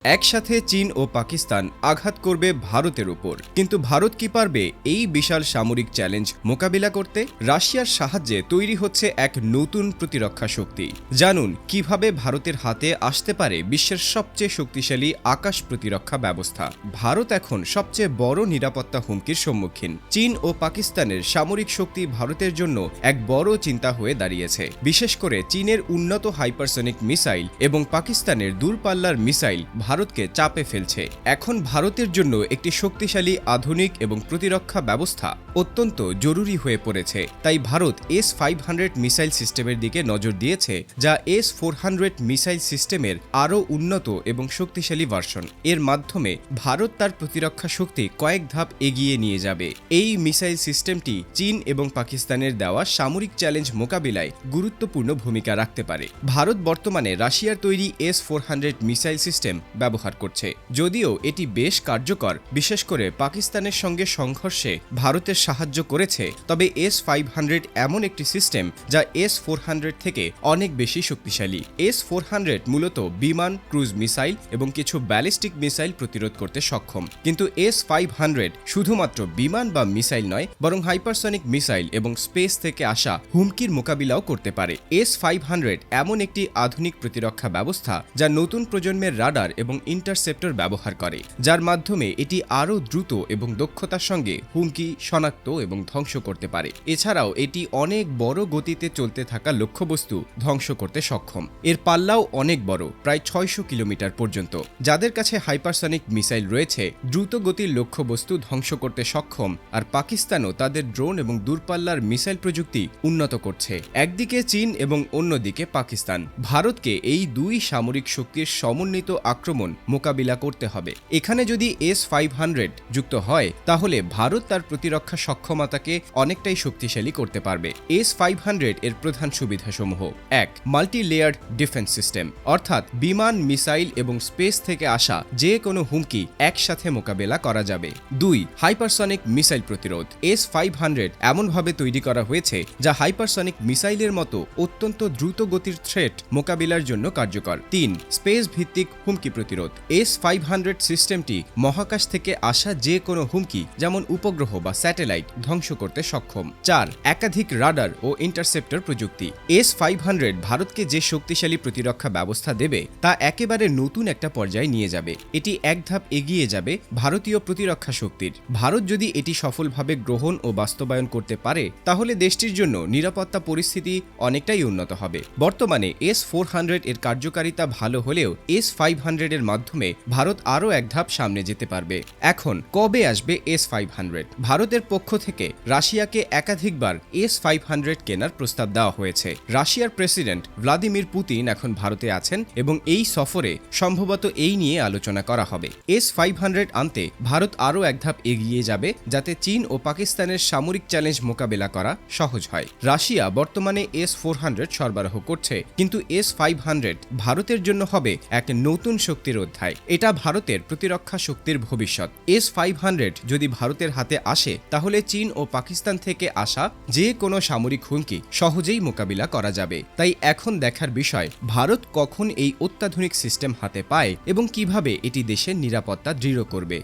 একসাথে চীন ও পাকিস্তান আঘাত করবে ভারতের উপর, কিন্তু ভারত কি পারবে এই বিশাল সামরিক চ্যালেঞ্জ মোকাবিলা করতে? রাশিয়ার সাহায্যে তৈরি হচ্ছে এক নতুন প্রতিরক্ষা শক্তি। জানুন কিভাবে ভারতের হাতে আসতে পারে বিশ্বের সবচেয়ে শক্তিশালী আকাশ প্রতিরক্ষা ব্যবস্থা। ভারত এখন সবচেয়ে বড় নিরাপত্তা হুমকির সম্মুখীন। চীন ও পাকিস্তানের সামরিক শক্তি ভারতের জন্য এক বড় চিন্তা হয়ে দাঁড়িয়েছে, বিশেষ করে চীনের উন্নত হাইপারসনিক মিসাইল এবং পাকিস্তানের দূরপাল্লার মিসাইল ভারতকে চাপে ফেলছে। এখন ভারতের জন্য একটি শক্তিশালী আধুনিক এবং প্রতিরক্ষা ব্যবস্থা অত্যন্ত জরুরি হয়ে পড়েছে। তাই ভারত S-500 মিসাইল সিস্টেমের দিকে নজর দিয়েছে, যা S-400 মিসাইল সিস্টেমের আরও উন্নত এবং শক্তিশালী ভার্সন। এর মাধ্যমে ভারত তার প্রতিরক্ষা শক্তি কয়েক ধাপ এগিয়ে নিয়ে যাবে। এই মিসাইল সিস্টেমটি চীন এবং পাকিস্তানের দেওয়া সামরিক চ্যালেঞ্জ মোকাবিলায় গুরুত্বপূর্ণ ভূমিকা রাখতে পারে। ভারত বর্তমানে রাশিয়ার তৈরি S-400 মিসাইল সিস্টেম ব্যবহার করছে। যদিও এটি বেশ কার্যকর, বিশেষ করে পাকিস্তানের সঙ্গে সংঘর্ষে ভারতের সাহায্য করেছে, তবে S-500 এমন একটি সিস্টেম যা S-400 থেকে অনেক বেশি শক্তিশালী। S-400 মূলত বিমান, ক্রুজ মিসাইল এবং কিছু ব্যালিস্টিক মিসাইল প্রতিরোধ করতে সক্ষম, কিন্তু S-500 শুধুমাত্র বিমান বা মিসাইল নয়, বরং হাইপারসনিক মিসাইল এবং স্পেস থেকে আসা হুমকির মোকাবিলাও করতে পারে। S-500 এমন একটি আধুনিক প্রতিরক্ষা ব্যবস্থা যা নতুন প্রজন্মের রাডার এবং ইন্টারসেপ্টর ব্যবহার করে, যার মাধ্যমে এটি আরও দ্রুত এবং দক্ষতার সঙ্গে হুমকি শনাক্ত এবং ধ্বংস করতে পারে। এছাড়াও এটি অনেক বড় গতিতে চলতে থাকা লক্ষ্যবস্তু ধ্বংস করতে সক্ষম। এর পাল্লাও অনেক বড়, প্রায় 600 কিলোমিটার পর্যন্ত। যাদের কাছে হাইপারসনিক মিসাইল রয়েছে, দ্রুত গতির লক্ষ্যবস্তু ধ্বংস করতে সক্ষম। আর পাকিস্তানও তাদের ড্রোন এবং দূরপাল্লার মিসাইল প্রযুক্তি উন্নত করছে। একদিকে চীন এবং অন্যদিকে পাকিস্তান। ভারতকে এই দুই সামরিক শক্তির সমন্বিত আক্রমণ মোকাবিলা করতে হবে। এখানে যদি S-500 যুক্ত হয়, তাহলে ভারত তার প্রতিরক্ষা সক্ষমতাকে অনেকটাই শক্তিশালী করতে পারবে। S-500 এর প্রধান সুবিধাসমূহ: 1. মাল্টি লেয়ার্ড ডিফেন্স সিস্টেম, অর্থাৎ বিমান, মিসাইল এবং স্পেস থেকে আসা যে কোনো হুমকি একসাথে মোকাবেলা করা যাবে। 2. হাইপারসনিক মিসাইল প্রতিরোধ। S-500 এমনভাবে তৈরি করা হয়েছে যা হাইপারসনিক মিসাইলের মতো অত্যন্ত দ্রুত গতির থ্রেট মোকাবিলার জন্য কার্যকর। 3. স্পেস ভিত্তিক হুমকি প্রতিরোধ। S-500 সিস্টেমটি মহাকাশ থেকে আসা যে কোনো হুমকি, যেমন উপগ্রহ বা স্যাটেলাইট, ধ্বংস করতে সক্ষম। 4. একাধিক রাডার ও ইন্টারসেপ্টর প্রযুক্তি। S-500 ভারতকে যে শক্তিশালী প্রতিরক্ষা ব্যবস্থা দেবে, তা একেবারে নতুন একটা পর্যায়ে নিয়ে যাবে। এটি এক ধাপ এগিয়ে যাবে ভারতীয় প্রতিরক্ষা শক্তির। ভারত যদি এটি সফলভাবে গ্রহণ ও বাস্তবায়ন করতে পারে, তাহলে দেশটির জন্য নিরাপত্তা পরিস্থিতি অনেকটাই উন্নত হবে। বর্তমানে S-400 এর কার্যকারিতা ভালো হলেও S-500 এর মাধ্যমে ভারত আরও এক ধাপ সামনে যেতে পারবে। এখন কবে আসবে S-500? ভারতের পক্ষ থেকে রাশিয়াকে একাধিকবার S-500 কেনার প্রস্তাব দেওয়া হয়েছে। রাশিয়ার প্রেসিডেন্ট ভ্লাদিমির পুতিন এখন ভারতে আছেন এবং এই সফরে সম্ভবত এই নিয়ে আলোচনা করা হবে। S-500 আনতে ভারত আরও এক ধাপ এগিয়ে যাবে, যাতে চীন ও পাকিস্তানের সামরিক চ্যালেঞ্জ মোকাবেলা করা সহজ হয়। রাশিয়া বর্তমানে S-400 সরবরাহ করছে, কিন্তু S-500 ভারতের জন্য হবে এক নতুন শক্তির অধ্যায়। এটা ভারতের প্রতিরক্ষা শক্তির ভবিষ্যৎ। S-500 যদি ভারতের হাতে আসে, তাহলে চীন ও পাকিস্তান থেকে আসা যে কোনো সামরিক হুমকি সহজেই মোকাবিলা করা যাবে। তাই এখন দেখার বিষয়, ভারত কখন এই অত্যাধুনিক সিস্টেম হাতে পায় এবং কিভাবে এটি দেশের নিরাপত্তা দৃঢ় করবে।